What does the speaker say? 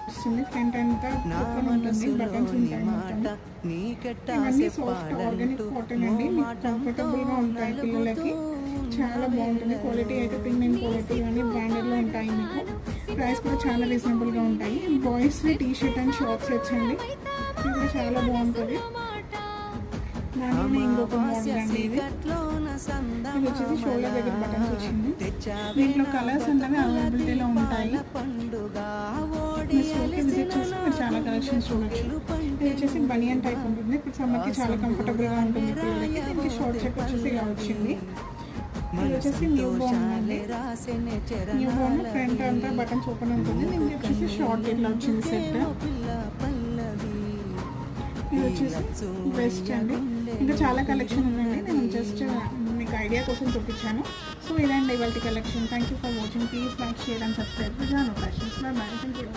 వస్తుంది. ఫ్రంట్ అంతా ఓపెన్ ఉంటుంది, బటన్స్ ఉంటాయి మొత్తం. ఇవన్నీ సాఫ్ట్ ఆర్గానిక్ కాటన్ అండి, మీకు కంఫర్టబుల్గా ఉంటాయి పిల్లలకి. చాలా బాగుంటుంది. క్వాలిటీ అయితే ప్రీమియం క్వాలిటీ, ఇవన్నీ బ్రాండెడ్లో ఉంటాయి. మీకు ప్రైస్ కూడా చాలా రీజనబుల్గా ఉంటాయి. బాయ్స్వి T shirt and short sets అండి, ఇది కూడా చాలా బాగుంటుంది. దానిలోనే ఇంకొక మోడల్ అండి, ఇది వచ్చేసి షోల్డర్ దగ్గర బటన్స్ వచ్చింది. దీంట్లో కలర్స్ అన్నవి అవైలబిలిటీలో ఉంటాయి. మీ స్టోర్కి విజిట్ చేసి మీరు చాలా కలెక్షన్స్ చూడొచ్చు. ఇది వచ్చేసి బనియన్ టైప్ ఉంటుంది, ఇప్పుడు సమ్మర్కి చాలా కంఫర్టబుల్గా ఉంటుంది పిల్లలకి. దీనికి షార్ట్ చెక్ వచ్చేసి ఇలా వచ్చింది. ఇది వచ్చేసి న్యూ బోర్న్ అండి, న్యూ బోర్న్ ఫ్రంట్ అంతా బటన్స్ ఓపెన్ ఉంటుంది. దీనికి వచ్చేసి షార్ట్ ఇట్లా వచ్చింది సెట్. ఇది వచ్చేసి బెస్ట్ అండి. ఇంకా చాలా కలెక్షన్ ఉందండి, నేను జస్ట్ మీకు ఐడియా కోసం చూపించాను. సో ఇదండి ఇవాళ collection. Thank you for watching. Please like, share and subscribe to Janu fashions. Bye bye. Thank you.